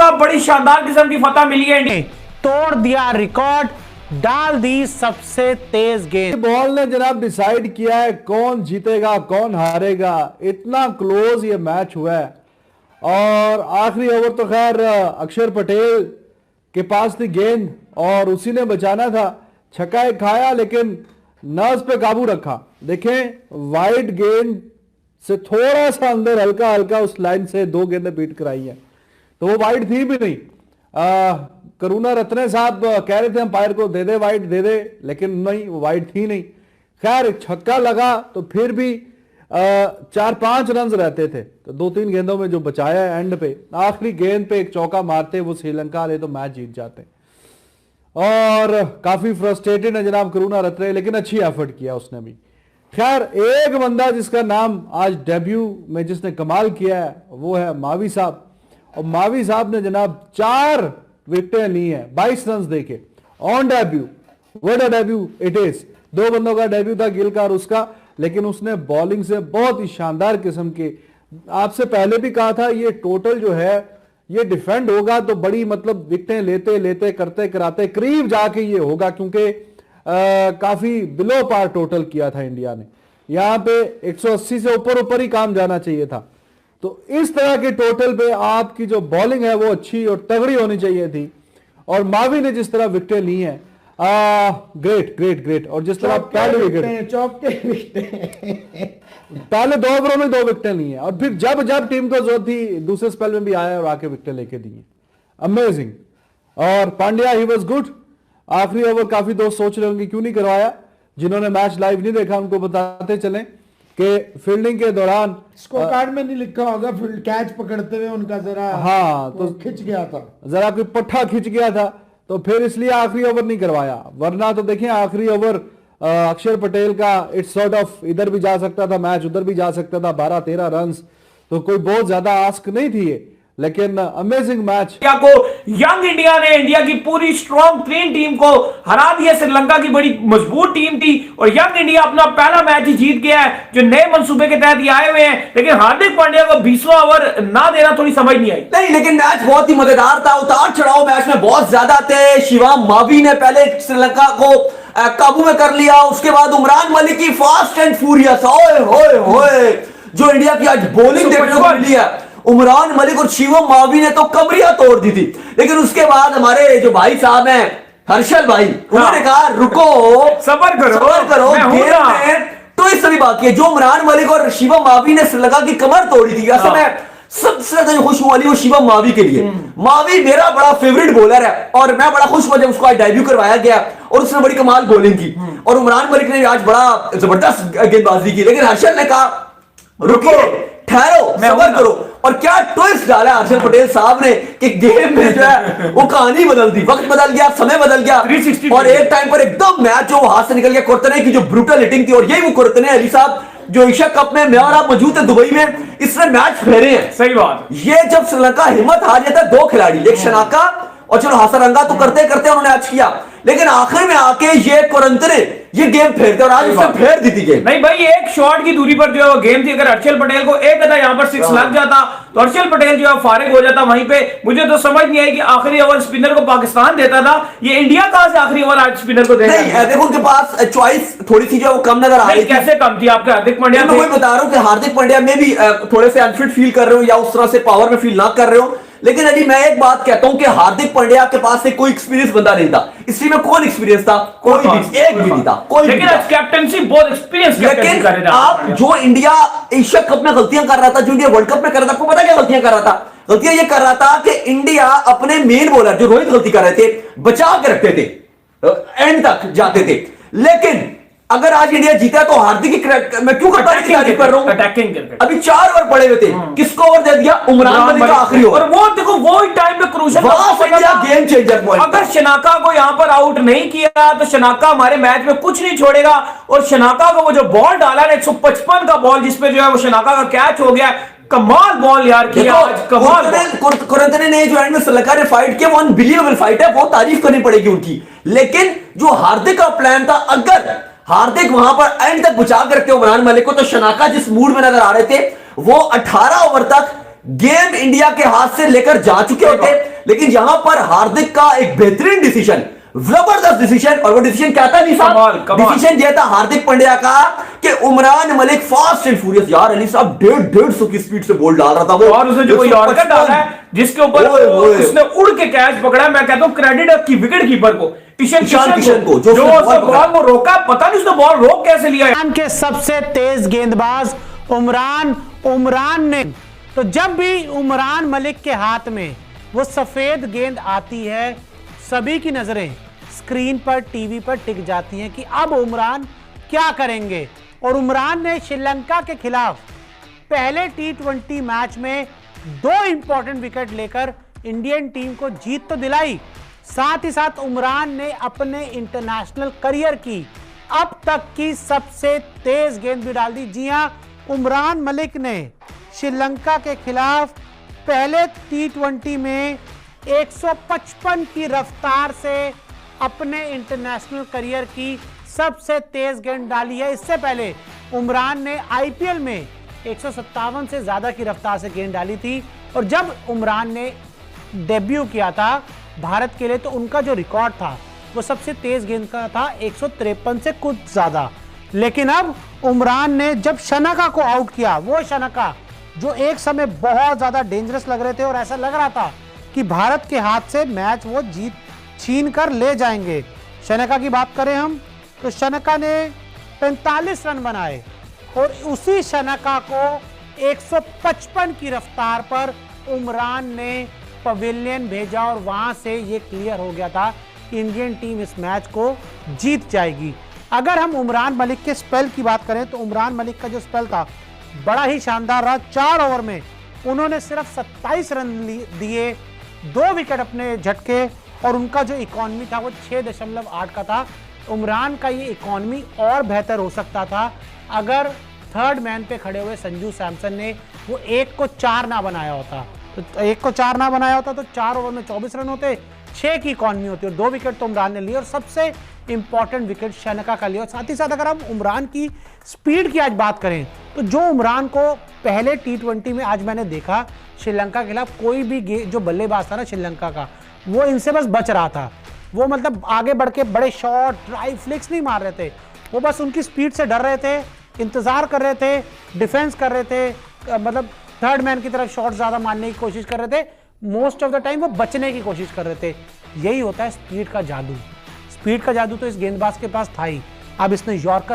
साहब बड़ी शानदार किस्म की फतह मिली है इंडिया। तोड़ दिया रिकॉर्ड, डाल दी सबसे तेज गेंद। बॉल ने जनाब डिसाइड किया है कौन जीतेगा कौन हारेगा। इतना क्लोज ये मैच हुआ है और आखिरी ओवर तो खैर अक्षर पटेल के पास थी गेंद और उसी ने बचाना था। छक्का एक खाया लेकिन नर्व्स पे काबू रखा। देखें वाइड गेंद से थोड़ा सा अंदर हल्का हल्का उस लाइन से दो गेंदें बीट कराई हैं, तो वो वाइड थी भी नहीं। करुणा रत्ने साहब कह रहे थे अंपायर को दे दे वाइड दे दे, लेकिन नहीं, वो वाइड थी नहीं। खैर छक्का लगा तो फिर भी 4-5 रन रहते थे, तो 2-3 गेंदों में जो बचाया एंड पे, आखिरी गेंद पे एक चौका मारते वो श्रीलंका वाले तो मैच जीत जाते। और काफी फ्रस्ट्रेटेड है जनाब करुणा रत्ने, लेकिन अच्छी एफर्ट किया उसने भी। खैर एक बंदा जिसका नाम आज डेब्यू में जिसने कमाल किया है वो है मावी साहब, और मावी साहब ने जनाब 4 विकेटें ली हैं 22 रन देके on debut. What a debut it is. 2 बंदों का डेब्यू था, गिल का और उसका, लेकिन उसने बॉलिंग से बहुत ही शानदार किस्म के, आपसे पहले भी कहा था ये टोटल जो है ये डिफेंड होगा तो बड़ी मतलब विकेटें लेते लेते करते कराते करीब जाके ये होगा, क्योंकि काफी बिलो पार टोटल किया था इंडिया ने। यहां पे 180 से ऊपर ही काम जाना चाहिए था। तो इस तरह के टोटल पे आपकी जो बॉलिंग है वो अच्छी और तगड़ी होनी चाहिए थी, और मावी ने जिस तरह विकेटें ली हैं ग्रेट ग्रेट ग्रेट। और जिस तरह पहले विकेट पहले 2 ओवरों में 2 विकेटें ली हैं, और फिर जब जब टीम को जरूरत थी दूसरे स्पेल में भी आया और आके विकेटें लेके दी हैं। अमेजिंग। और पांड्या ही वाज गुड। आखिरी ओवर काफी दोस्त सोच रहे होंगे क्यों नहीं करवाया, जिन्होंने मैच लाइव नहीं देखा उनको बताते चलें कि फील्डिंग के दौरान स्कोर कार्ड में नहीं लिखा होगा, कैच पकड़ते हुए उनका जरा तो खिंच गया था, जरा कोई पट्टा खिंच गया था, तो फिर इसलिए आखिरी ओवर नहीं करवाया। वरना तो देखें आखिरी ओवर अक्षर पटेल का इट्स सॉर्ट ऑफ इधर भी जा सकता था मैच, उधर भी जा सकता था, 12-13 रन, तो कोई बहुत ज्यादा आस्क नहीं थी ये, लेकिन अमेजिंग मैच। इंडिया को यंग इंडिया ने इंडिया की पूरी स्ट्रॉन्ग ट्रेन टीम को हरा दिया। श्रीलंका की बड़ी मजबूत टीम थी और यंग इंडिया अपना पहला मैच ही जीत गया है जो नए मंसूबे के तहत ये आए हुए हैं। लेकिन हार्दिक पांड्या को 20वां ओवर ना देना थोड़ी समझ नहीं आई। नहीं, लेकिन मैच बहुत ही मजेदार था, उतार चढ़ाव मैच में बहुत ज्यादा थे। शिवम मावी ने पहले श्रीलंका को काबू में कर लिया, उसके बाद उमरान मलिक की फास्ट एंड फ्यूरियस ओए होए होए जो इंडिया की आज बॉलिंग देखने को मिली है, उमरान मलिक और शिवम मावी ने तो कमरियां तोड़ दी थी। लेकिन उसके बाद हमारे जो भाई साहब हैं हर्षल भाई, उन्होंने कहा रुको सबर करो गेम में तो इस सभी बात की जो उमरान मलिक और शिवम मावी ने श्रीलंका की कमर तोड़ी थी। असल में सबसे ज्यादा खुश हुआ वो शिवम मावी के लिए। मावी मेरा बड़ा फेवरेट बॉलर है और मैं बड़ा खुश हुआ जब उसको आज डेब्यू करवाया गया और उसने बड़ी कमाल बॉलिंग की, और उमरान मलिक ने आज बड़ा जबरदस्त गेंदबाजी की। लेकिन हर्षल ने कहा रुकिए, ठहरो, सबर करो, और क्या ट्विस्ट डाला हर्षल पटेल साहब ने कि गेम में जो है वो कहानी बदल दी, वक्त बदल गया, समय बदल गया, और एक टाइम पर एकदम मैच जो हाथ से निकल गया। कुर्तने की जो ब्रूटल हिटिंग थी, और यही वो कुर्तने अली साहब जो एशिया कप में मैं और आप मौजूद थे दुबई में, इसने मैच फेरे हैं। सही बात। ये जब श्रीलंका हिम्मत हार जाता है 2 खिलाड़ी, एक शनाका और चलो हासरंगा तो करते करते उन्होंने आज किया, लेकिन आखिर में आके ये कुरंतने ये गेम फेरते और आज उसने फेर दी थी गेम। नहीं भाई, एक शॉट की दूरी पर जो गेम थी, अगर हर्षल पटेल को एक अदा यहां पर 6 लग जाता तो हर्षल पटेल जो है फारिग हो जाता वहीं पे। मुझे तो समझ नहीं आई कि आखिरी ओवर स्पिनर को पाकिस्तान देता था, ये इंडिया कहां से आखिरी ओवर आज स्पिनर को देगा? नहीं, देखो उनके पास चॉइस थोड़ी सी जो वो कम नजर आ रही थी। कैसे कम थी? आपके हार्दिक पांड्या, मैं बता रहा हूं कि हार्दिक पांड्या में भी थोड़े से अनफिट फील कर रहे हो या उस तरह से पावर में फील ना कर रहे हो। लेकिन अभी मैं एक बात कहता हूं कि हार्दिक पांड्या के पास से कोई एक्सपीरियंस बंदा नहीं था। इस टीम में कौन एक्सपीरियंस था? कोई भी, एक भी नहीं था, कोई। लेकिन आज कैप्टनसी बहुत एक्सपीरियंस कैप्टनसी कर रहा था। आप जो इंडिया एशिया कप में गलतियां कर रहा था, जो इंडिया वर्ल्ड कप में कर रहा था, आपको पता क्या गलतियां कर रहा था? गलतियां ये कर रहा था कि इंडिया अपने मेन बॉलर जो रोहित गलती कर रहे थे, बचा के रखते थे, एंड तक जाते थे। लेकिन अगर आज इंडिया जीता तो हार्दिक की मैं क्यों कर रहा हूं अटैकिंग। अभी 4 ओवर पड़े हुए थे, किसको ओवर दे दिया? उमरान मलिक का आखिरी ओवर। और वो देखो वो टाइम में क्रूशियल गेम चेंजर पॉइंट। अगर शनाका को यहां पर आउट नहीं किया तो शनाका हमारे मैच में कुछ नहीं छोड़ेगा। और शनाका को वो जो बॉल डाला ना 155 का बॉल, जिसपे जो है वो शनाका का कैच हो गया, कमाल बॉल यार किया आज, कमाल। कुरंतने ने जो एंड में श्रीलंका ने फाइट किया वो अनबिलीवेबल फाइट है, बहुत तारीफ करनी पड़ेगी उनकी। लेकिन जो हार्दिक का प्लान था, अगर हार्दिक वहां पर एंड तक बचा के रखते उमरान मलिक को, तो शनाका जिस मूड में नजर आ रहे थे वो 18 ओवर तक गेम इंडिया के हाथ से लेकर जा चुके होते। लेकिन यहां पर हार्दिक का एक बेहतरीन डिसीजन, जबरदस्त डिसीजन, और वो डिसीजन क्या था अली साहब? डिसीजन यह था हार्दिक पांड्या का कि Umran Malik fast and furious, यार अली साहब 150 की स्पीड से बॉल डाल रहा था वो, और उसने जो कोई यॉर्कर डाला है जिसके ऊपर उसने उड़ के कैच पकड़ा, मैं कहता हूं क्रेडिट की विकेट कीपर को, ईशान किशन को, जो उसने बॉल को रोका, पता नहीं उसने बॉल रोक कैसे लिया। पाकिस्तान के सबसे तेज गेंदबाज उमरान ने, तो जब भी उमरान मलिक के हाथ में वो सफेद गेंद आती है, सभी की नजरें स्क्रीन पर, टीवी पर टिक जाती हैं कि अब उमरान क्या करेंगे। और उमरान ने श्रीलंका के खिलाफ पहले T20 मैच में 2 इंपॉर्टेंट विकेट लेकर इंडियन टीम को जीत तो दिलाई, साथ ही साथ उमरान ने अपने इंटरनेशनल करियर की अब तक की सबसे तेज गेंद भी डाल दी। जी हां, उमरान मलिक ने श्रीलंका के खिलाफ पहले T20 में 155 की रफ्तार से अपने इंटरनेशनल करियर की सबसे तेज गेंद डाली है। इससे पहले उमरान ने आईपीएल में 157 से ज्यादा की रफ्तार से गेंद डाली थी, और जब उमरान ने डेब्यू किया था भारत के लिए तो उनका जो रिकॉर्ड था वो सबसे तेज गेंद का था 153 से कुछ ज्यादा। लेकिन अब उमरान ने जब शनाका को आउट किया, वो शनाका जो एक समय बहुत ज्यादा डेंजरस लग रहे थे और ऐसा लग रहा था कि भारत के हाथ से मैच वो जीत छीन कर ले जाएंगे। शनाका की बात करें हम तो शनाका ने 45 रन बनाए, और उसी शनाका को 155 की रफ्तार पर उमरान ने पवेलियन भेजा, और वहां से ये क्लियर हो गया था कि इंडियन टीम इस मैच को जीत जाएगी। अगर हम उमरान मलिक के स्पेल की बात करें तो उमरान मलिक का जो स्पेल था बड़ा ही शानदार रहा। 4 ओवर में उन्होंने सिर्फ 27 रन दिए, 2 विकेट अपने झटके, और उनका जो इकॉनमी था वो 6.8 का था। उमरान का ये इकॉनमी और बेहतर हो सकता था अगर थर्ड मैन पे खड़े हुए संजू सैमसन ने वो 1 को 4 ना बनाया होता, तो 1 को 4 ना बनाया होता तो 4 ओवर में 24 रन होते, 6 की इकॉनमी होती, और 2 विकेट तो उमरान ने लिए, और सबसे इंपॉर्टेंट विकेट शनाका का लिया। और साथ ही साथ अगर हम उमरान की स्पीड की आज बात करें तो जो उमरान को पहले T20 में आज मैंने देखा श्रीलंका के खिलाफ, कोई भी जो बल्लेबाज था ना श्रीलंका का, वो इनसे बस बच रहा था। वो मतलब आगे बढ़ के बड़े शॉट, ड्राइव, फ्लिक्स नहीं मार रहे थे, वो बस उनकी स्पीड से डर रहे थे, इंतजार कर रहे थे, डिफेंस कर रहे थे, मतलब थर्ड मैन की तरफ शॉट ज्यादा मारने की कोशिश कर रहे थे। मोस्ट ऑफ द टाइम वो बचने की कोशिश कर रहे थे। यही होता है स्पीड का जादू। स्पीड का जादू तो इस गेंदबाज के पास था ही। अब इसने यॉर्कर